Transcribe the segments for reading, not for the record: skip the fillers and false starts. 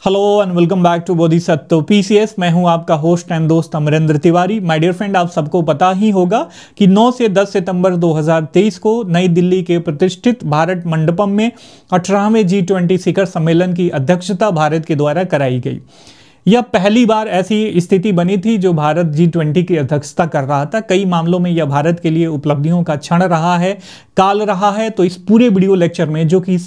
Hello and welcome back to Bodhisattva PCS. मैं हूं आपका होस्ट एंड दोस्त Amrendra Tiwari. My dear friend, आप सबको पता ही होगा कि 9 से 10 सितंबर 2023 को नई दिल्ली के प्रतिष्ठित भारत मंडपम में 18वें G20 शिखर सम्मेलन की अध्यक्षता भारत के द्वारा कराई गई। यह पहली बार ऐसी स्थिति बनी थी जो भारत G20 की अध्यक्षता कर रहा था। कई मामलों में यह भारत के लिए उपलब्धियों का क्षण रहा है, काल रहा है। तो इस पूरे वीडियो लेक्चर में, जो कि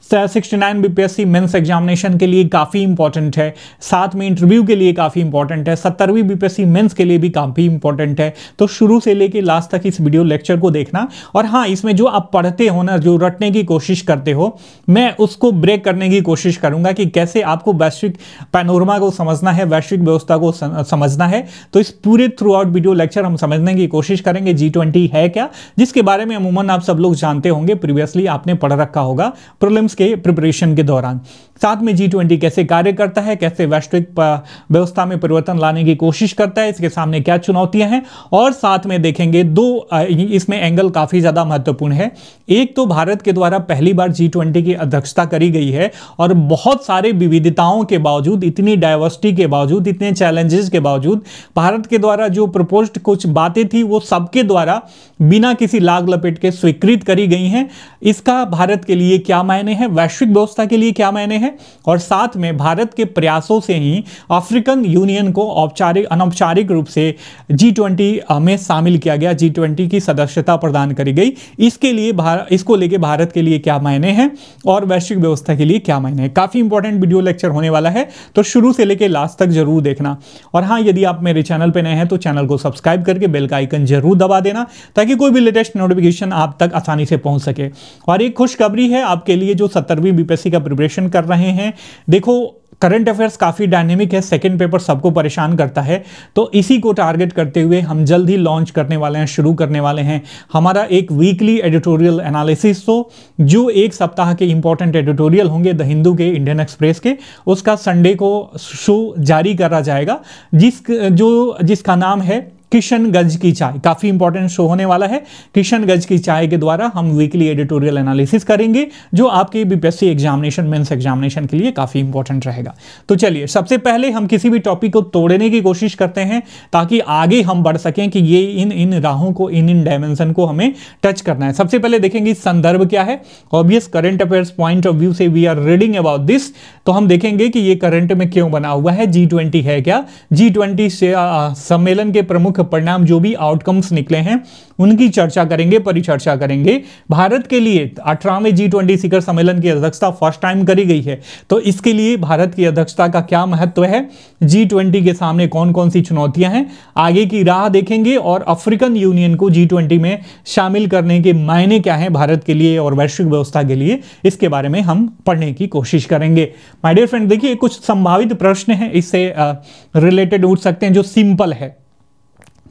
69 बीपीएससी मेंस एग्जामिनेशन के लिए काफ़ी इंपॉर्टेंट है, साथ में इंटरव्यू के लिए काफ़ी इंपॉर्टेंट है, 70वीं बीपीएससी मेंस के लिए भी काफ़ी इंपॉर्टेंट है। तो शुरू से लेके लास्ट तक इस वीडियो लेक्चर को देखना। और हाँ, इसमें जो आप पढ़ते हो ना, जो रटने की कोशिश करते हो, मैं उसको ब्रेक करने की कोशिश करूंगा कि कैसे आपको वैश्विक पैनोरमा को समझना है, वैश्विक व्यवस्था को समझना है। तो इस पूरे थ्रू आउट वीडियो लेक्चर हम समझने की कोशिश करेंगे G20 है क्या, जिसके बारे में अमूमन आप सब लोग जानते होंगे, प्रीवियसली आपने पढ़ रखा होगा प्रीलिम्स के प्रिपरेशन के दौरान। साथ में G20 कैसे कार्य करता है, कैसे वैश्विक व्यवस्था में परिवर्तन लाने की कोशिश करता है, इसके सामने क्या चुनौतियां हैं, और साथ में देखेंगे दो इसमें एंगल काफी ज्यादा महत्वपूर्ण है। एक तो भारत के द्वारा पहली बार G20 की अध्यक्षता करी गई है और बहुत सारे विविधताओं के बावजूद, इतनी डाइवर्सिटी के बावजूद, इतने चैलेंजेस के बावजूद भारत के द्वारा जो प्रपोज्ड कुछ बातें थी वो सबके द्वारा बिना किसी लाग लपेट के स्वीकृत करी गई हैं। इसका भारत के लिए क्या मायने हैं, वैश्विक व्यवस्था के लिए क्या मायने हैं, और साथ में भारत के प्रयासों से ही अफ्रीकन यूनियन को अनौपचारिक रूप से G20 में शामिल किया गया, G20 की सदस्यता प्रदान करी गई। इसके लिए इसको लेके भारत के लिए क्या मायने हैं और वैश्विक व्यवस्था के लिए क्या मायने हैं। काफी इंपॉर्टेंट वीडियो लेक्चर होने वाला है, तो शुरू से लेके लास्ट तक जरूर देखना। और हाँ, यदि आप मेरे चैनल पे नए हैं तो चैनल को सब्सक्राइब करके बेल का आइकन जरूर दबा देना, ताकि कोई भी लेटेस्ट नोटिफिकेशन आप तक आसानी से पहुंच सके। और एक खुशखबरी है आपके लिए जो 70वीं बीपीएससी का प्रिपरेशन कर रहे हैं। देखो, करंट अफेयर्स काफ़ी डायनेमिक है, सेकंड पेपर सबको परेशान करता है, तो इसी को टारगेट करते हुए हम जल्द ही लॉन्च करने वाले हैं, शुरू करने वाले हैं हमारा एक वीकली एडिटोरियल एनालिसिस शो, जो एक सप्ताह के इंपॉर्टेंट एडिटोरियल होंगे द हिंदू के, इंडियन एक्सप्रेस के। उसका संडे को शो जारी करा जाएगा, जिसका नाम है किशनगंज की चाय। काफी इंपॉर्टेंट शो होने वाला है। किशनगंज की चाय के द्वारा हम वीकली एडिटोरियल एनालिसिस करेंगे, जो आपके बीपीएससी एग्जामिनेशन, मेंस एग्जामिनेशन के लिए काफी इंपॉर्टेंट रहेगा। तो चलिए, सबसे पहले हम किसी भी टॉपिक को तोड़ने की कोशिश करते हैं, ताकि आगे हम बढ़ सकें कि ये इन राहों को, इन डायमेंशन को हमें टच करना है। सबसे पहले देखेंगे संदर्भ क्या है। Obvious current affairs point of view से we are reading about this, तो हम देखेंगे कि ये करंट में क्यों बना हुआ है, G20 है क्या, G20 से सम्मेलन के प्रमुख परिणाम, जो भी आउटकम्स निकले हैं उनकी चर्चा करेंगे, परिचर्चा करेंगे। भारत के लिए 18वें G20 शिखर सम्मेलन की अध्यक्षता फर्स्ट टाइम करी गई है, तो इसके लिए भारत की अध्यक्षता का क्या महत्व है, G20 के सामने कौन कौन सी चुनौतियां हैं, आगे की राह देखेंगे, और अफ्रीकन यूनियन को G20 में शामिल करने के मायने क्या हैं भारत के लिए और वैश्विक व्यवस्था के लिए, इसके बारे में हम पढ़ने की कोशिश करेंगे। माय डियर फ्रेंड, देखिए कुछ संभावित प्रश्न हैं इससे रिलेटेड उठ सकते हैं, जो सिंपल है।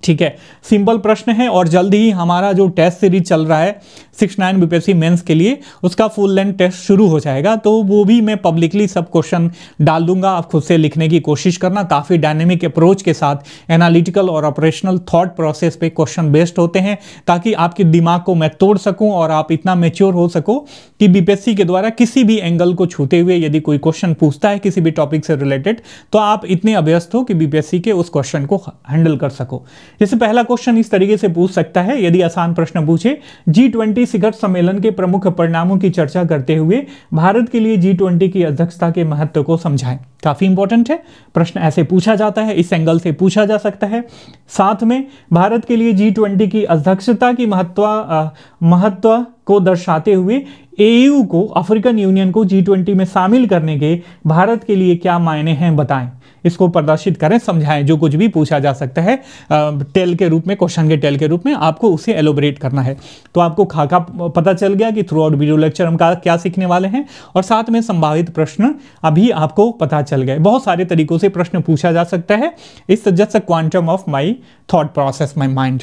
ठीक है, सिंपल प्रश्न है, और जल्दी ही हमारा जो टेस्ट सीरीज चल रहा है 69 बीपीएससी मेंस के लिए, उसका फुल लेंथ टेस्ट शुरू हो जाएगा। तो वो भी मैं पब्लिकली सब क्वेश्चन डाल दूंगा, आप खुद से लिखने की कोशिश करना। काफ़ी डायनेमिक अप्रोच के साथ एनालिटिकल और ऑपरेशनल थॉट प्रोसेस पे क्वेश्चन बेस्ड होते हैं, ताकि आपके दिमाग को मैं तोड़ सकूं और आप इतना मैच्योर हो सको कि बीपीएससी के द्वारा किसी भी एंगल को छूते हुए यदि कोई क्वेश्चन पूछता है किसी भी टॉपिक से रिलेटेड, तो आप इतने अभ्यस्त हो कि बीपीएससी के उस क्वेश्चन को हैंडल कर सको। जैसे पहला क्वेश्चन इस तरीके से पूछ सकता है, यदि आसान प्रश्न पूछे, G20 शिखर सम्मेलन के प्रमुख परिणामों की चर्चा करते हुए भारत के लिए G20 की अध्यक्षता के महत्व को समझाएं। काफी इंपॉर्टेंट है, प्रश्न ऐसे पूछा जाता है, इस एंगल से पूछा जा सकता है। साथ में भारत के लिए G20 की अध्यक्षता की महत्व को दर्शाते हुए AU को, अफ्रीकन यूनियन को G20 में शामिल करने के भारत के लिए क्या मायने हैं, बताएं। इसको प्रदर्शित करें, समझाएं। जो कुछ भी पूछा जा सकता है टेल के रूप में, क्वेश्चन के टेल के रूप में, आपको उसे एलोबरेट करना है। तो आपको खाका पता चल गया कि थ्रू आउट वीडियो लेक्चर हम क्या सीखने वाले हैं, और साथ में संभावित प्रश्न अभी आपको पता चल गए। बहुत सारे तरीकों से प्रश्न पूछा जा सकता है। It's just a quantum of my thought process, my mind.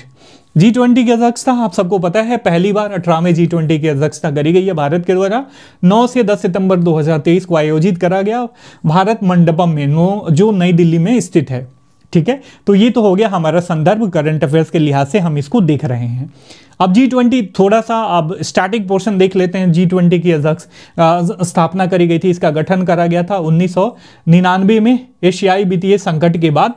G20 की अध्यक्षता आप सबको पता है, पहली बार 18वें G20 की अध्यक्षता करी गई है भारत के द्वारा। 9 से 10 सितंबर 2023 को आयोजित करा गया भारत मंडपम में, जो नई दिल्ली में स्थित है। ठीक है, तो ये तो हो गया हमारा संदर्भ, करंट अफेयर्स के लिहाज से हम इसको देख रहे हैं। अब G20 थोड़ा सा अब स्टैटिक पोर्शन देख लेते हैं। G20 की स्थापना करी गई थी, इसका गठन करा गया था 1999 में एशियाई वित्तीय संकट के बाद।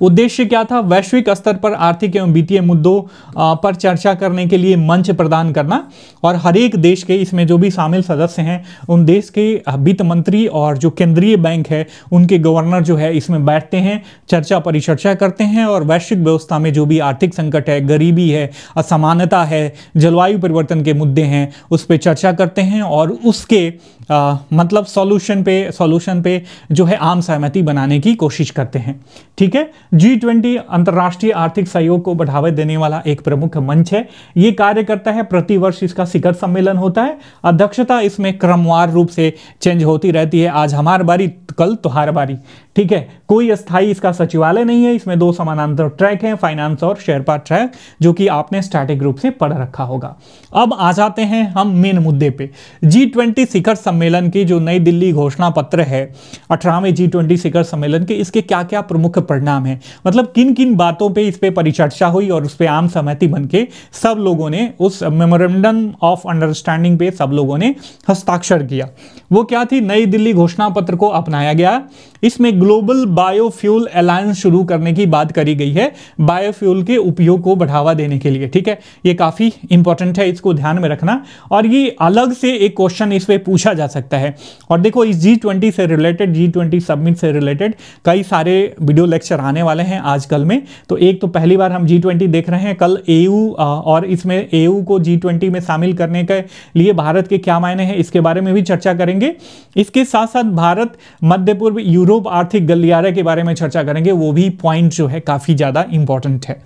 उद्देश्य क्या था? वैश्विक स्तर पर आर्थिक एवं वित्तीय मुद्दों पर चर्चा करने के लिए मंच प्रदान करना, और हर एक देश के इसमें जो भी शामिल सदस्य हैं उन देश के वित्त मंत्री और जो केंद्रीय बैंक है उनके गवर्नर जो है इसमें बैठते हैं, चर्चा परिचर्चा करते हैं और वैश्विक व्यवस्था में जो भी आर्थिक संकट है, गरीबी है, असमानता है, जलवायु परिवर्तन के मुद्दे हैं उस पर चर्चा करते हैं और उसके मतलब सॉल्यूशन पे जो है आम सहमति बनाने की कोशिश करते हैं। ठीक है, G20 अंतर्राष्ट्रीय आर्थिक सहयोग को बढ़ावा देने वाला एक प्रमुख मंच है। ये कार्य करता है, प्रतिवर्ष इसका शिखर सम्मेलन होता है। अध्यक्षता इसमें क्रमवार रूप से चेंज होती रहती है, आज हमारी बारी कल तुम्हारी बारी। ठीक है, कोई अस्थाई इसका सचिवालय नहीं है। इसमें 2 समानांतर ट्रैक हैं, फाइनेंस और शेरपा ट्रैक, जो कि आपने स्टैटिक रूप से पढ़ रखा होगा। अब आ जाते हैं हम मेन मुद्दे पे। G20 शिखर सम्मेलन की जो नई दिल्ली घोषणा पत्र है 18वें G20 शिखर सम्मेलन के, इसके क्या क्या प्रमुख परिणाम है, मतलब किन किन बातों पे इस पे परिचर्चा हुई और उस पे आम सहमति बनके सब लोगों ने उस मेमोरेंडम ऑफ अंडरस्टैंडिंग पे सब लोगों ने हस्ताक्षर किया। वो क्या थी? नई दिल्ली घोषणा पत्र को अपनाया गया। इसमें ग्लोबल बायोफ्यूल अलायंस शुरू करने की बात करी गई है, बायोफ्यूल के उपयोग को बढ़ावा देने के लिए। ठीक है, ये काफी इंपॉर्टेंट है, इसको ध्यान में रखना। और ये अलग से एक क्वेश्चन इस पे पूछा जा सकता है। और देखो, इस G20 से रिलेटेड, G20 समिट से रिलेटेड कई सारे वीडियो लेक्चर आने वाले हैं आजकल में। तो एक तो पहली बार हम G20 देख रहे हैं, कल EU और इसमें EU को G20 में शामिल करने के लिए भारत के क्या मायने हैं इसके बारे में भी चर्चा करेंगे। इसके साथ साथ भारत मध्य पूर्व यूरोप आर्थिक गलियारे के बारे में चर्चा करेंगे, वो भी पॉइंट जो है काफी ज्यादा इंपॉर्टेंट है।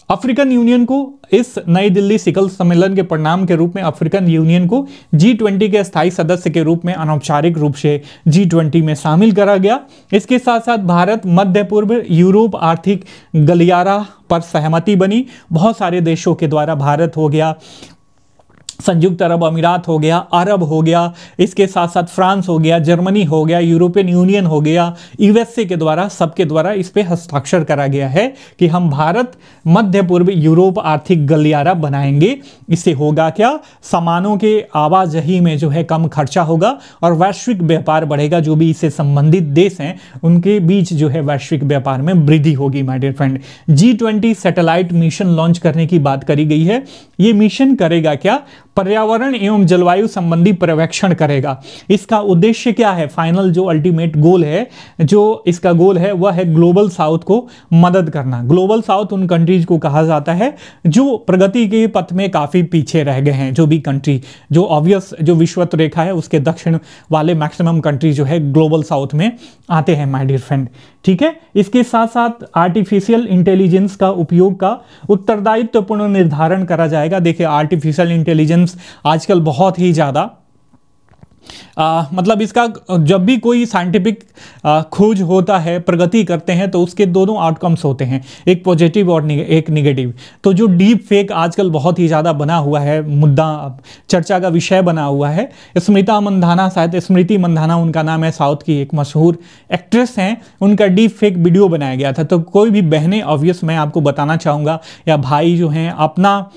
अफ्रीकन यूनियन को इस नई दिल्ली शिखर सम्मेलन के परिणाम के रूप में अफ्रीकन यूनियन को G20 के स्थायी सदस्य के रूप में अनौपचारिक रूप से G20 में शामिल करा गया। इसके साथ साथ भारत मध्य पूर्व यूरोप आर्थिक गलियारा पर सहमति बनी। बहुत सारे देशों के द्वारा, भारत हो गया, संयुक्त अरब अमीरात हो गया, अरब हो गया, इसके साथ साथ फ्रांस हो गया, जर्मनी हो गया, यूरोपियन यूनियन हो गया, USA के द्वारा, सबके द्वारा इस पे हस्ताक्षर करा गया है कि हम भारत मध्य पूर्व यूरोप आर्थिक गलियारा बनाएंगे। इससे होगा क्या? सामानों के आवाजाही में जो है कम खर्चा होगा और वैश्विक व्यापार बढ़ेगा। जो भी इससे संबंधित देश हैं उनके बीच जो है वैश्विक व्यापार में वृद्धि होगी। My dear friend, G20 satellite mission launch करने की बात करी गई है। ये मिशन करेगा क्या? पर्यावरण एवं जलवायु संबंधी पर्यवेक्षण करेगा। इसका उद्देश्य क्या है? फाइनल जो अल्टीमेट गोल है, जो इसका गोल है वह है ग्लोबल साउथ को मदद करना। ग्लोबल साउथ उन कंट्रीज को कहा जाता है जो प्रगति के पथ में काफी पीछे रह गए हैं। जो भी कंट्री, जो ऑब्वियस जो विषुवत रेखा है उसके दक्षिण वाले मैक्सिमम कंट्री जो है ग्लोबल साउथ में आते हैं माय डियर फ्रेंड। ठीक है, इसके साथ साथ आर्टिफिशियल इंटेलिजेंस का उपयोग का उत्तरदायित्वपूर्ण निर्धारण करा जाएगा। देखिए, आर्टिफिशियल इंटेलिजेंस आजकल बहुत ही ज्यादा मतलब इसका जब भी कोई साइंटिफिक खोज होता है, प्रगति करते हैं, तो उसके दोनों आउटकम्स होते हैं, एक पॉजिटिव और एक निगेटिव। तो जो डीप फेक आजकल बहुत ही ज़्यादा बना हुआ है, मुद्दा चर्चा का विषय बना हुआ है। स्मृति मंधाना उनका नाम है, साउथ की एक मशहूर एक्ट्रेस हैं, उनका डीप फेक वीडियो बनाया गया था। तो कोई भी बहनें, ऑब्वियस मैं आपको बताना चाहूँगा, या भाई जो हैं, अपना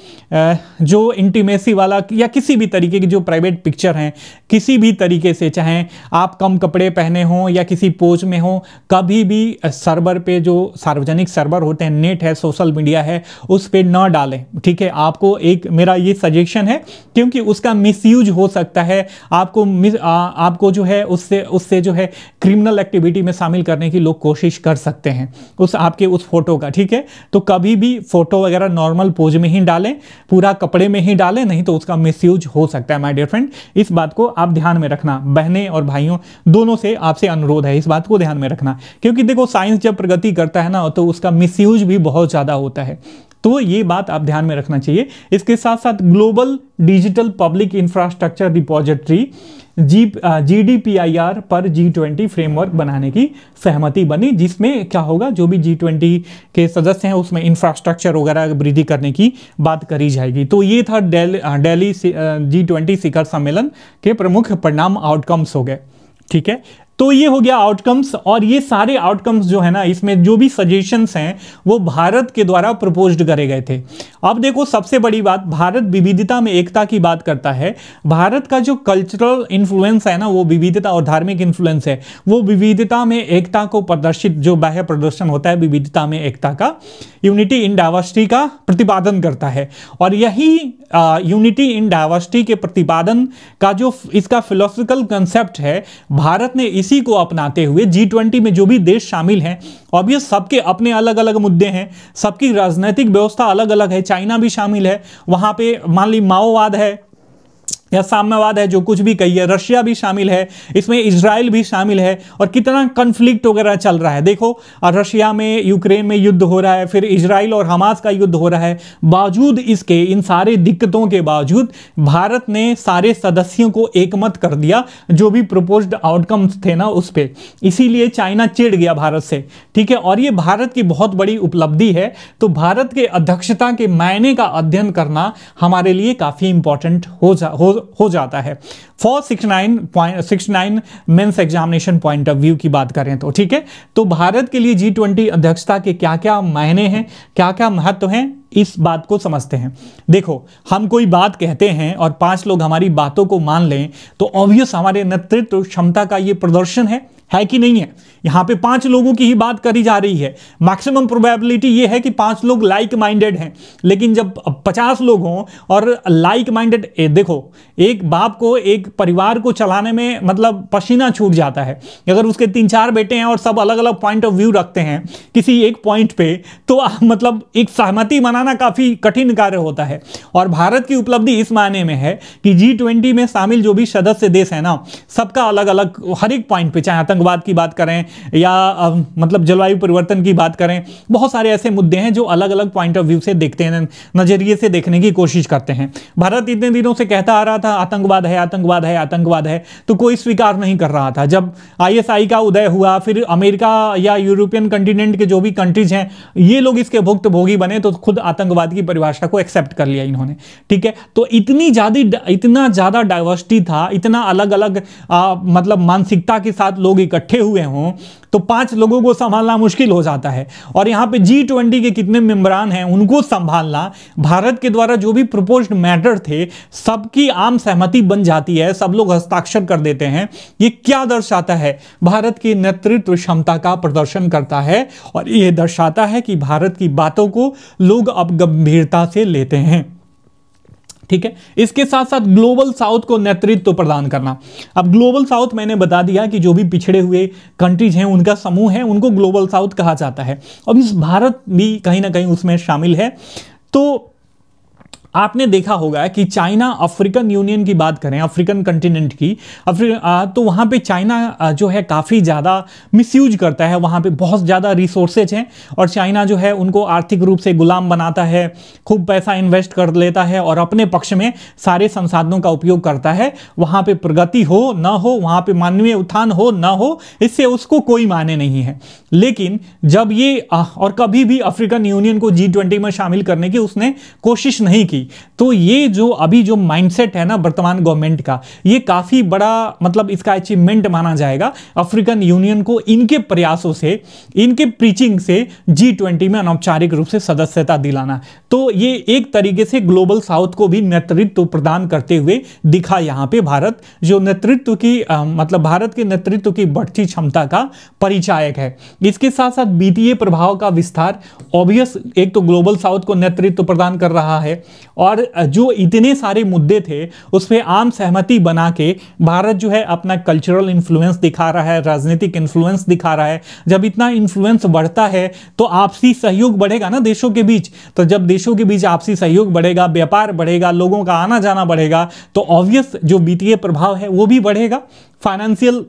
जो इंटीमेसी वाला या किसी भी तरीके की जो प्राइवेट पिक्चर हैं, किसी भी तरीके से, चाहे आप कम कपड़े पहने हों या किसी पोज में हो, कभी भी सर्वर पे, जो सार्वजनिक सर्वर होते हैं, नेट है, सोशल मीडिया है, उस पे न डालें। ठीक है, आपको एक मेरा ये सजेशन है, क्योंकि उसका मिसयूज हो सकता है। आपको जो है उससे जो है क्रिमिनल एक्टिविटी में शामिल करने की लोग कोशिश कर सकते हैं आपके उस फोटो का। ठीक है, तो कभी भी फोटो वगैरह नॉर्मल पोज में ही डालें, पूरा कपड़े में ही डालें, नहीं तो उसका मिसयूज हो सकता है माय डियर फ्रेंड। इस बात को आप ध्यान में रखना, बहनें और भाइयों दोनों से आपसे अनुरोध है, इस बात को ध्यान में रखना। क्योंकि देखो, साइंस जब प्रगति करता है ना, तो उसका मिसयूज भी बहुत ज्यादा होता है। तो ये बात आप ध्यान में रखना चाहिए। इसके साथ साथ global digital public infrastructure repository GDPIR पर G20 फ्रेमवर्क बनाने की सहमति बनी, जिसमें क्या होगा, जो भी G20 के सदस्य हैं उसमें इंफ्रास्ट्रक्चर वगैरह वृद्धि करने की बात करी जाएगी। तो ये था दिल्ली G20 शिखर सम्मेलन के प्रमुख परिणाम, आउटकम्स हो गए। ठीक है, तो ये हो गया आउटकम्स, और ये सारे आउटकम्स जो है ना, इसमें जो भी सजेशंस हैं वो भारत के द्वारा प्रपोज्ड करे गए थे। अब देखो सबसे बड़ी बात, भारत विविधता में एकता की बात करता है। भारत का जो कल्चरल इन्फ्लुएंस है ना, वो विविधता और धार्मिक इन्फ्लुएंस है, वो विविधता में एकता को प्रदर्शित, जो बाह्य प्रदर्शन होता है विविधता में एकता का, यूनिटी इन डाइवर्सिटी का प्रतिपादन करता है। और यही यूनिटी इन डाइवर्सिटी के प्रतिपादन का जो इसका फिलोसफिकल कंसेप्ट है, भारत ने इसी को अपनाते हुए G20 में जो भी देश शामिल हैं, ऑब्वियस सबके अपने अलग अलग मुद्दे हैं, सबकी राजनीतिक व्यवस्था अलग अलग है, चाइना भी शामिल है वहां पे, मान ली माओवाद है या साम्यवाद है, जो कुछ भी कहिए, रशिया भी शामिल है इसमें, इजराइल भी शामिल है, और कितना कन्फ्लिक्ट वगैरह चल रहा है। देखो रशिया में यूक्रेन में युद्ध हो रहा है, फिर इजराइल और हमास का युद्ध हो रहा है। बावजूद इसके, इन सारे दिक्कतों के बावजूद भारत ने सारे सदस्यों को एकमत कर दिया जो भी प्रपोज्ड आउटकम्स थे ना उस पर। इसीलिए चाइना चिढ़ गया भारत से, ठीक है। और ये भारत की बहुत बड़ी उपलब्धि है। तो भारत के अध्यक्षता के मायने का अध्ययन करना हमारे लिए काफी इंपॉर्टेंट हो जाता है for 69 mains examination point of view की बात करें तो, ठीक है। तो भारत के लिए G20 अध्यक्षता के क्या क्या मायने हैं, क्या क्या महत्व हैं, इस बात को समझते हैं। देखो हम कोई बात कहते हैं और 5 लोग हमारी बातों को मान लें तो ऑब्वियस हमारे नेतृत्व क्षमता का ये प्रदर्शन है कि नहीं है। यहां पे 5 लोगों की ही बात करी जा रही है, मैक्सिमम प्रोबेबिलिटी ये है कि 5 लोग लाइक माइंडेड हैं। लेकिन जब 50 लोग हों और लाइक माइंडेड, देखो एक बाप को, एक परिवार को चलाने में मतलब पसीना छूट जाता है। अगर उसके 3-4 बेटे हैं और सब अलग अलग पॉइंट ऑफ व्यू रखते हैं किसी एक पॉइंट पे, तो मतलब एक सहमति बनाना काफी कठिन कार्य होता है। और भारत की उपलब्धि इस मायने में है कि G20 में शामिल जो भी सदस्य देश है ना, सबका अलग अलग हर एक पॉइंट पे, चाहे आतंकवाद की बात करें या मतलब जलवायु परिवर्तन की बात करें, बहुत सारे ऐसे मुद्दे हैं जो अलग अलग पॉइंट ऑफ व्यू से देखते हैं, नजरिए से देखने की कोशिश करते हैं। भारत इतने दिनों से कहता आ रहा था आतंकवाद है, आतंकवाद है, आतंकवाद है, तो कोई स्वीकार नहीं कर रहा था। जब ISI का उदय हुआ, फिर अमेरिका या यूरोपियन कंटिनेंट के जो भी कंट्रीज हैं, ये लोग इसके भुक्तभोगी बने, तो खुद आतंकवाद की परिभाषा को एक्सेप्ट कर लिया इन्होंने, ठीक है। तो इतना ज्यादा डाइवर्सिटी था, इतना अलग अलग मतलब मानसिकता के साथ लोग इकट्ठे हुए हों, तो 5 लोगों को संभालना मुश्किल हो जाता है। और यहां पे G20 के कितने मेंबरान हैं उनको संभालना, भारत के द्वारा जो भी प्रपोज्ड मैटर थे सबकी आम सहमति बन जाती है, सब लोग हस्ताक्षर कर देते हैं। ये क्या दर्शाता है? भारत की नेतृत्व क्षमता का प्रदर्शन करता है, और यह दर्शाता है कि भारत की बातों को लोग अब गंभीरता से लेते हैं, ठीक है। इसके साथ साथ ग्लोबल साउथ को नेतृत्व प्रदान करना। अब ग्लोबल साउथ मैंने बता दिया कि जो भी पिछड़े हुए कंट्रीज हैं उनका समूह है, उनको ग्लोबल साउथ कहा जाता है। अब इस भारत भी कहीं ना कहीं उसमें शामिल है। तो आपने देखा होगा कि चाइना, अफ्रीकन यूनियन की बात करें, अफ्रीकन कंटिनेंट की, तो वहाँ पे चाइना जो है काफ़ी ज़्यादा मिसयूज करता है, वहाँ पे बहुत ज़्यादा रिसोर्सेज हैं, और चाइना जो है उनको आर्थिक रूप से गुलाम बनाता है, खूब पैसा इन्वेस्ट कर लेता है और अपने पक्ष में सारे संसाधनों का उपयोग करता है। वहाँ पे प्रगति हो ना हो, वहाँ पे मानवीय उत्थान हो ना हो, इससे उसको कोई मायने नहीं है। लेकिन जब ये और कभी भी अफ्रीकन यूनियन को G20 में शामिल करने की उसने कोशिश नहीं की, तो ये जो अभी जो माइंडसेट है ना वर्तमान गवर्नमेंट का, ये काफी बड़ा मतलब इसका अचीवमेंट माना जाएगा, अफ्रीकन यूनियन को इनके प्रयासों से, इनके प्रीचिंग से G20 में अनौपचारिक रूप से सदस्यता दिलाना। तो ये एक तरीके से ग्लोबल साउथ को भी नेतृत्व प्रदान करते हुए दिखा यहां पे भारत, जो नेतृत्व की मतलब भारत के नेतृत्व की बढ़ती क्षमता का परिचायक है। इसके साथ साथ वित्तीय प्रभाव का विस्तार, ऑब्वियस एक तो ग्लोबल साउथ को नेतृत्व प्रदान कर रहा है, और जो इतने सारे मुद्दे थे उस पर आम सहमति बना के भारत जो है अपना कल्चरल इन्फ्लुएंस दिखा रहा है, राजनीतिक इन्फ्लुएंस दिखा रहा है। जब इतना इन्फ्लुएंस बढ़ता है तो आपसी सहयोग बढ़ेगा ना देशों के बीच, तो जब देशों के बीच आपसी सहयोग बढ़ेगा, व्यापार बढ़ेगा, लोगों का आना जाना बढ़ेगा, तो ऑब्वियस जो वित्तीय प्रभाव है वो भी बढ़ेगा, फाइनेंशियल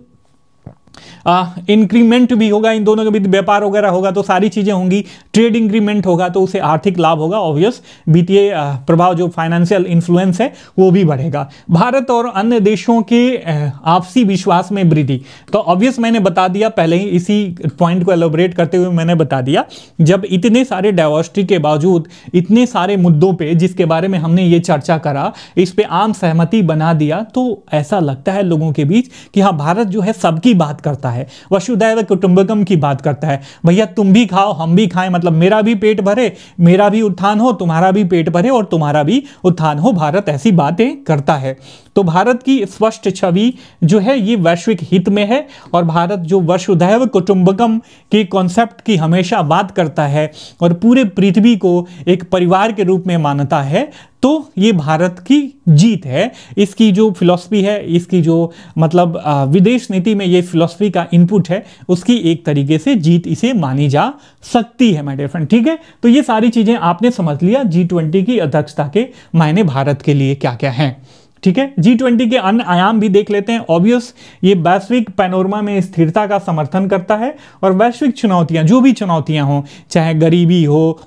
इंक्रीमेंट भी होगा, इन दोनों के बीच व्यापार वगैरह होगा तो सारी चीजें होंगी, ट्रेड इंक्रीमेंट होगा तो उसे आर्थिक लाभ होगा, ऑब्वियस वित्तीय प्रभाव जो फाइनेंशियल इन्फ्लुएंस है वो भी बढ़ेगा। भारत और अन्य देशों के आपसी विश्वास में वृद्धि, तो ऑब्वियस मैंने बता दिया पहले ही, इसी पॉइंट को एलोबरेट करते हुए मैंने बता दिया, जब इतने सारे डाइवर्सिटी के बावजूद इतने सारे मुद्दों पे जिसके बारे में हमने ये चर्चा करा, इस पे आम सहमति बना दिया, तो ऐसा लगता है लोगों के बीच कि हाँ भारत जो है सबकी बात करता है, वसुधैव कुटुंबकम की बात करता है। भैया तुम भी खाओ हम भी खाएं, मतलब मेरा भी पेट भरे, मेरा भी उत्थान हो, तुम्हारा भी पेट भरे और तुम्हारा भी उत्थान हो, भारत ऐसी बातें करता है। तो भारत की स्पष्ट छवि जो है ये वैश्विक हित में है, और भारत जो वसुधैव कुटुंबकम के कॉन्सेप्ट की हमेशा बात करता है और पूरे पृथ्वी को एक परिवार के रूप में मानता है, तो ये भारत की जीत है। इसकी जो फिलॉसफी है, इसकी जो मतलब विदेश नीति में ये फिलॉसफी का इनपुट है, उसकी एक तरीके से जीत इसे मानी जा सकती है माय डियर फ्रेंड। ठीक है, तो ये सारी चीजें आपने समझ लिया G20 की अध्यक्षता के मायने भारत के लिए क्या क्या हैं। ठीक है, G20 के अन्य आयाम भी देख लेते हैं। ऑब्वियस ये वैश्विक पैनोरमा में स्थिरता का समर्थन करता है, और वैश्विक चुनौतियां, जो भी चुनौतियां हों, चाहे गरीबी हो,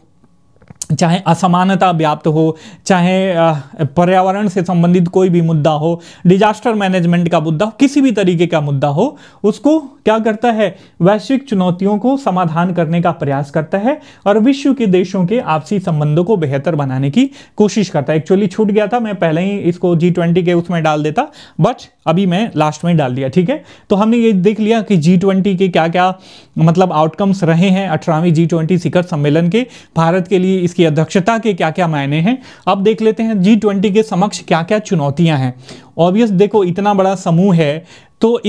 चाहे असमानता व्याप्त हो, चाहे पर्यावरण से संबंधित कोई भी मुद्दा हो, डिजास्टर मैनेजमेंट का मुद्दा हो, किसी भी तरीके का मुद्दा हो, उसको क्या करता है, वैश्विक चुनौतियों को समाधान करने का प्रयास करता है और विश्व के देशों के आपसी संबंधों को बेहतर बनाने की कोशिश करता है। एक्चुअली छूट गया था, मैं पहले ही इसको G20 के उसमें डाल देता, बट अभी मैं लास्ट में डाल दिया। ठीक है, तो हमने ये देख लिया कि G20 के क्या क्या मतलब आउटकम्स रहे हैं 18वीं G20 शिखर सम्मेलन के, भारत के लिए इसकी अध्यक्षता के क्या क्या मायने हैं। अब देख लेते हैं G20 के समक्ष क्या क्या चुनौतियां हैं। ऑब्वियस देखो इतना बड़ा समूह है, तो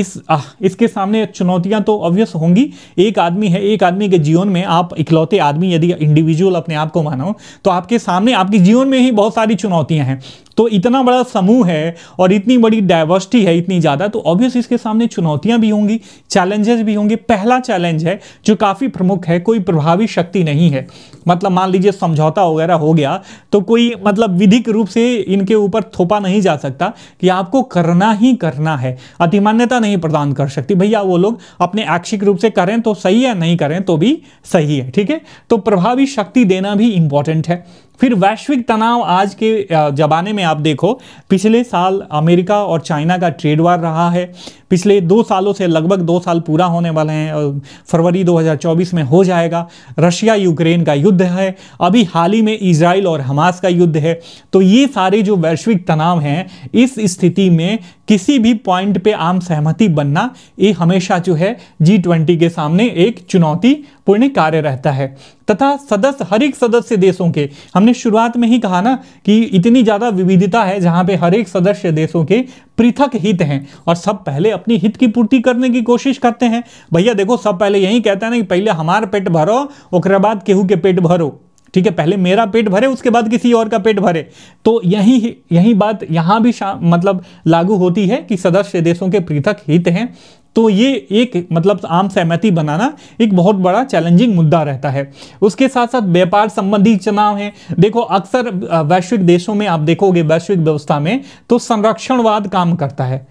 इसके सामने चुनौतियां तो ऑब्वियस होंगी। एक आदमी है, एक आदमी के जीवन में आप इकलौते आदमी यदि इंडिविजुअल अपने आप को मानो, तो आपके सामने आपके जीवन में ही बहुत सारी चुनौतियां हैं। तो इतना बड़ा समूह है और इतनी बड़ी डाइवर्सिटी है इतनी ज़्यादा, तो ऑब्वियस इसके सामने चुनौतियां भी होंगी, चैलेंजेस भी होंगे। पहला चैलेंज है जो काफ़ी प्रमुख है, कोई प्रभावी शक्ति नहीं है। मतलब मान लीजिए समझौता वगैरह हो गया तो कोई मतलब विधिक रूप से इनके ऊपर थोपा नहीं जा सकता कि आपको करना ही करना है, अधिमान्यता नहीं प्रदान कर सकती। भैया वो लोग अपने ऐच्छिक रूप से करें तो सही है, नहीं करें तो भी सही है। ठीक है, तो प्रभावी शक्ति देना भी इंपॉर्टेंट है। फिर वैश्विक तनाव, आज के जमाने में आप देखो, पिछले साल अमेरिका और चाइना का ट्रेड वार रहा है, पिछले 2 सालों से लगभग 2 साल पूरा होने वाले हैं, फरवरी 2024 में हो जाएगा। रशिया यूक्रेन का युद्ध है, अभी हाल ही में इजराइल और हमास का युद्ध है। तो ये सारे जो वैश्विक तनाव हैं, इस स्थिति में किसी भी पॉइंट पे आम सहमति बनना ये हमेशा जो है G20 के सामने एक चुनौतीपूर्ण कार्य रहता है। तथा हर एक सदस्य देशों के, हमने शुरुआत में ही कहा ना कि इतनी ज्यादा विविधता है जहां पे हर एक सदस्य देशों के पृथक हित हैं और सब पहले अपनी हित की पूर्ति करने की कोशिश करते हैं। भैया देखो, सब पहले यही कहते हैं ना कि पहले हमारा पेट भरो, उसके बाद केहू के पेट भरो। ठीक है, पहले मेरा पेट भरे उसके बाद किसी और का पेट भरे। तो यही बात यहां भी मतलब लागू होती है कि सदस्य देशों के पृथक हित हैं। तो ये एक मतलब आम सहमति बनाना एक बहुत बड़ा चैलेंजिंग मुद्दा रहता है। उसके साथ साथ व्यापार संबंधी तनाव है। देखो अक्सर वैश्विक देशों में आप देखोगे, वैश्विक व्यवस्था में तो संरक्षणवाद काम करता है,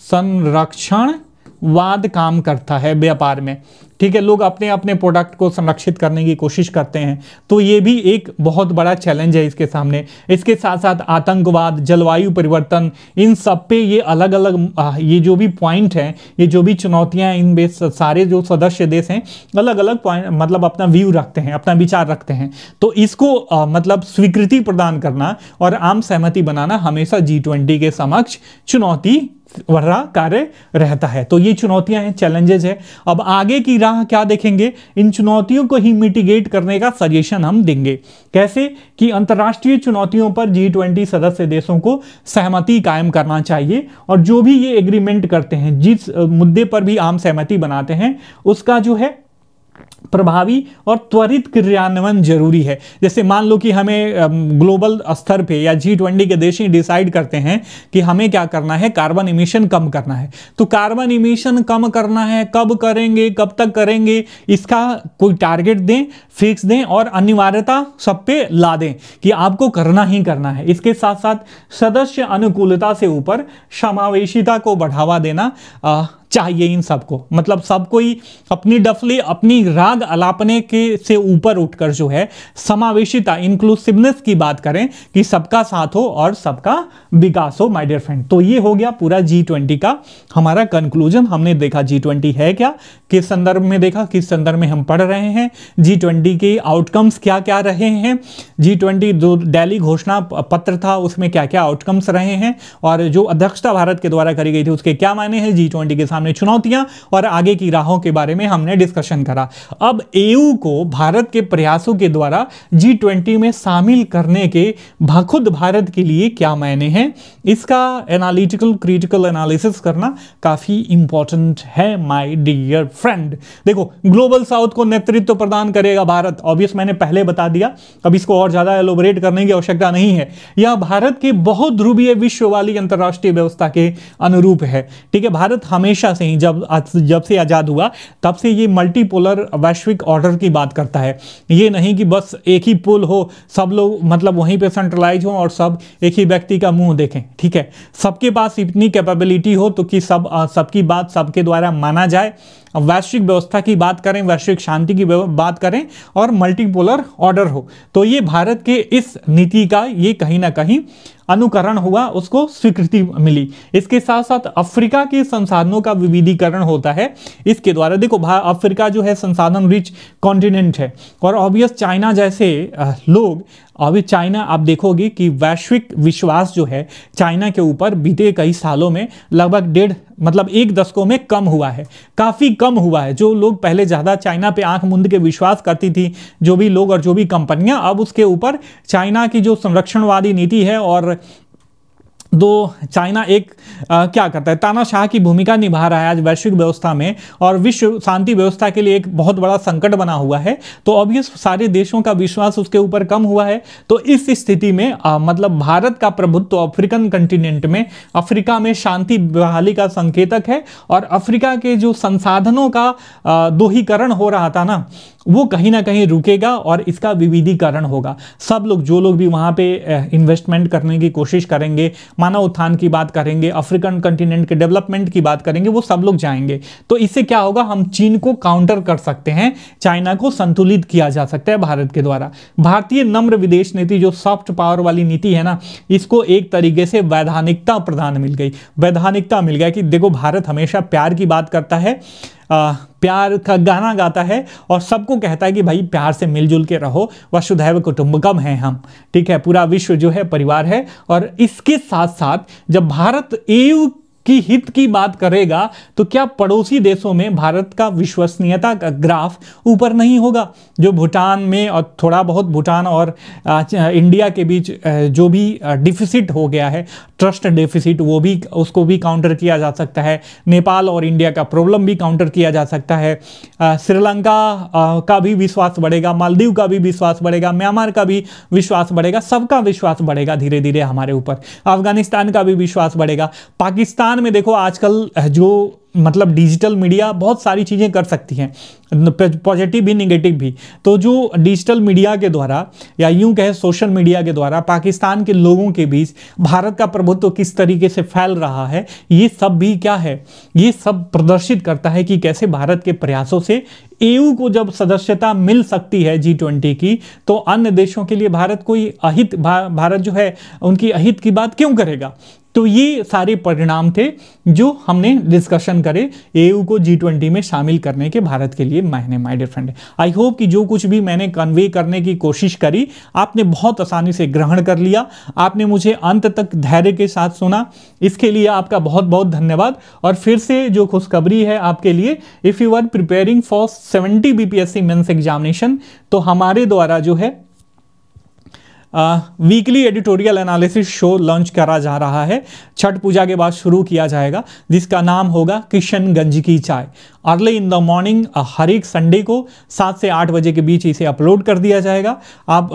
संरक्षणवाद काम करता है व्यापार में। ठीक है, लोग अपने अपने प्रोडक्ट को संरक्षित करने की कोशिश करते हैं, तो ये भी एक बहुत बड़ा चैलेंज है इसके सामने। इसके साथ साथ आतंकवाद, जलवायु परिवर्तन, इन सब पे ये अलग अलग ये जो भी पॉइंट हैं, ये जो भी चुनौतियां हैं, इन सारे जो सदस्य देश हैं अलग अलग पॉइंट मतलब अपना व्यू रखते हैं, अपना विचार रखते हैं। तो इसको मतलब स्वीकृति प्रदान करना और आम सहमति बनाना हमेशा G20 के समक्ष चुनौती भरा कार्य रहता है। तो ये चुनौतियां हैं, चैलेंजेस है। अब आगे की राह क्या देखेंगे, इन चुनौतियों को ही मिटिगेट करने का सजेशन हम देंगे। कैसे कि अंतर्राष्ट्रीय चुनौतियों पर G20 सदस्य देशों को सहमति कायम करना चाहिए और जो भी ये एग्रीमेंट करते हैं, जिस मुद्दे पर भी आम सहमति बनाते हैं, उसका जो है प्रभावी और त्वरित क्रियान्वयन जरूरी है। जैसे मान लो कि हमें ग्लोबल स्तर पे या G20 के देश ही डिसाइड करते हैं कि हमें क्या करना है, कार्बन इमिशन कम करना है। तो कार्बन इमिशन कम करना है, कब करेंगे, कब तक करेंगे, इसका कोई टारगेट दें, फिक्स दें और अनिवार्यता सब पे ला दें कि आपको करना ही करना है। इसके साथ साथ सदस्य अनुकूलता से ऊपर समावेशिता को बढ़ावा देना चाहिए इन सबको। मतलब सबको ही अपनी डफली, अपनी राग अलापने के से ऊपर उठकर जो है समावेशिता, इंक्लूसिवनेस की बात करें कि सबका साथ हो और सबका विकास हो माय डियर फ्रेंड। तो ये हो गया पूरा G20 का हमारा कंक्लूजन। हमने देखा G20 है क्या, किस संदर्भ में देखा, किस संदर्भ में हम पढ़ रहे हैं, G20 के आउटकम्स क्या क्या रहे हैं, G20 जो दिल्ली घोषणा पत्र था उसमें क्या क्या आउटकम्स रहे हैं और जो अध्यक्षता भारत के द्वारा करी गई थी उसके क्या मायने हैं, G20 के सामने सामने चुनौतियां और आगे की राहों के बारे में हमने डिस्कशन करा। अब एयू को भारत के प्रयासों के द्वारा G20 में शामिल करने के खुद भारत के लिए क्या मायने हैं, इसका एनालिटिकल क्रिटिकल एनालिसिस करना काफी इंपॉर्टेंट है माय डियर फ्रेंड। देखो, ग्लोबल साउथ को नेतृत्व प्रदान करेगा भारत, ऑब्वियस मैंने पहले बता दिया, अब इसको और ज्यादा एलोबरेट करने की आवश्यकता नहीं है। यह भारत के बहुत ध्रुवीय विश्व वाली अंतरराष्ट्रीय व्यवस्था के अनुरूप है। ठीक है, भारत हमेशा से ही जब से आजाद हुआ तब से ये मल्टीपोलर वैश्विक ऑर्डर की बात करता है। ये नहीं कि बस एक ही पुल हो, सब लोग मतलब वहीं पे सेंट्रलाइज हो और सब एक ही व्यक्ति का मुंह देखें। ठीक है, सबके पास इतनी कैपेबिलिटी हो तो कि सबकी बात सबके द्वारा माना जाए। वैश्विक व्यवस्था की बात करें, वैश्विक शांति की बात करें और मल्टीपोलर ऑर्डर हो, तो ये भारत के इस नीति का ये कहीं ना कहीं अनुकरण हुआ, उसको स्वीकृति मिली। इसके साथ साथ अफ्रीका के संसाधनों का विविधीकरण होता है इसके द्वारा। देखो, अफ्रीका जो है संसाधन रिच कॉन्टिनेंट है और ऑब्वियस चाइना जैसे लोग, अभी चाइना आप देखोगे कि वैश्विक विश्वास जो है चाइना के ऊपर बीते कई सालों में लगभग एक दशकों में कम हुआ है, काफ़ी कम हुआ है। जो लोग पहले ज़्यादा चाइना पे आंख मूंद के विश्वास करती थी, जो भी लोग और जो भी कंपनियां, अब उसके ऊपर चाइना की जो संरक्षणवादी नीति है और चाइना एक क्या करता है, तानाशाह की भूमिका निभा रहा है आज वैश्विक व्यवस्था में और विश्व शांति व्यवस्था के लिए एक बहुत बड़ा संकट बना हुआ है। तो ऑब्वियस सारे देशों का विश्वास उसके ऊपर कम हुआ है। तो इस स्थिति में भारत का प्रभुत्व अफ्रीकन कंटिनेंट में, अफ्रीका में शांति बहाली का संकेतक है और अफ्रीका के जो संसाधनों का दोहीकरण हो रहा था ना, वो कहीं ना कहीं रुकेगा और इसका विविधीकरण होगा। सब लोग, जो लोग भी वहाँ पे इन्वेस्टमेंट करने की कोशिश करेंगे, मानव उत्थान की बात करेंगे, अफ्रीकन कंटिनेंट के डेवलपमेंट की बात करेंगे, वो सब लोग जाएंगे। तो इससे क्या होगा, हम चीन को काउंटर कर सकते हैं, चाइना को संतुलित किया जा सकता है भारत के द्वारा। भारतीय नम्र विदेश नीति, जो सॉफ्ट पावर वाली नीति है ना, इसको एक तरीके से वैधानिकता प्रदान मिल गई, वैधानिकता मिल गया कि देखो भारत हमेशा प्यार की बात करता है, प्यार का गाना गाता है और सबको कहता है कि भाई प्यार से मिलजुल के रहो, वसुधैव कुटुंबकम हैं हम। ठीक है, पूरा विश्व जो है परिवार है। और इसके साथ साथ जब भारत एयू की हित की बात करेगा तो क्या पड़ोसी देशों में भारत का विश्वसनीयता का ग्राफ ऊपर नहीं होगा? जो भूटान में और थोड़ा बहुत भूटान और इंडिया के बीच जो भी डिफिसिट हो गया है, ट्रस्ट डेफिसिट, वो भी, उसको भी काउंटर किया जा सकता है। नेपाल और इंडिया का प्रॉब्लम भी काउंटर किया जा सकता है। श्रीलंका का भी विश्वास बढ़ेगा, मालदीव का भी विश्वास बढ़ेगा, म्यांमार का भी विश्वास बढ़ेगा, सबका विश्वास बढ़ेगा धीरे धीरे हमारे ऊपर। अफगानिस्तान का भी विश्वास बढ़ेगा। पाकिस्तान में देखो आजकल जो डिजिटल मीडिया बहुत सारी चीज़ें कर सकती हैं, पॉजिटिव भी निगेटिव भी। तो जो डिजिटल मीडिया के द्वारा या यूं कहे सोशल मीडिया के द्वारा पाकिस्तान के लोगों के बीच भारत का प्रभुत्व किस तरीके से फैल रहा है, ये सब भी क्या है, ये सब प्रदर्शित करता है कि कैसे भारत के प्रयासों से एयू को जब सदस्यता मिल सकती है G20 की, तो अन्य देशों के लिए भारत कोई अहित, भारत जो है उनकी अहित की बात क्यों करेगा। तो ये सारे परिणाम थे जो हमने डिस्कशन करे एयू को G20 में शामिल करने के भारत के लिए मायने। My dear friend, I hope कि जो कुछ भी मैंने कन्वे करने की कोशिश करी आपने बहुत आसानी से ग्रहण कर लिया, आपने मुझे अंत तक धैर्य के साथ सुना, इसके लिए आपका बहुत बहुत धन्यवाद। और फिर से जो खुशखबरी है आपके लिए, if you are preparing for 70 BPSC mains examination, तो हमारे द्वारा जो है weekly editorial analysis show launch करा जा रहा है, छठ पूजा के बाद शुरू किया जाएगा, जिसका नाम होगा किशनगंज की चाय। अर्ली इन द मॉर्निंग हर एक संडे को 7 से 8 बजे के बीच इसे अपलोड कर दिया जाएगा। आप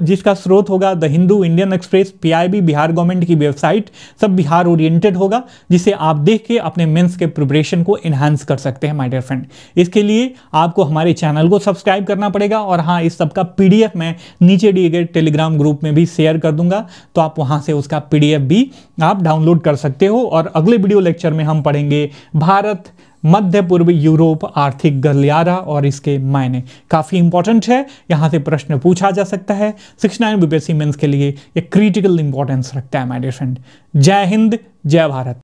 जिसका स्रोत होगा the Hindu, Indian express, PIB, Bihar government की वेबसाइट, सब बिहार ओरिएंटेड होगा, जिसे आप देख के अपने मेंस के प्रिपरेशन को इन्हांस कर सकते हैं माय डियर फ्रेंड। इसके लिए आपको हमारे चैनल को सब्सक्राइब करना पड़ेगा और हाँ, इस सब का PDF मैं नीचे दिए गए टेलीग्राम ग्रुप में भी शेयर कर दूंगा, तो आप वहां से उसका PDF भी आप डाउनलोड कर सकते हो। और अगले वीडियो लेक्चर में हम पढ़ेंगे भारत, मध्य पूर्व यूरोप आर्थिक गलियारा और इसके मायने। काफी इंपॉर्टेंट है, यहां से प्रश्न पूछा जा सकता है। 69 BPSC मेंस के लिए ये क्रिटिकल इंपॉर्टेंस रखता है माय डियर फ्रेंड। जय हिंद, जय भारत।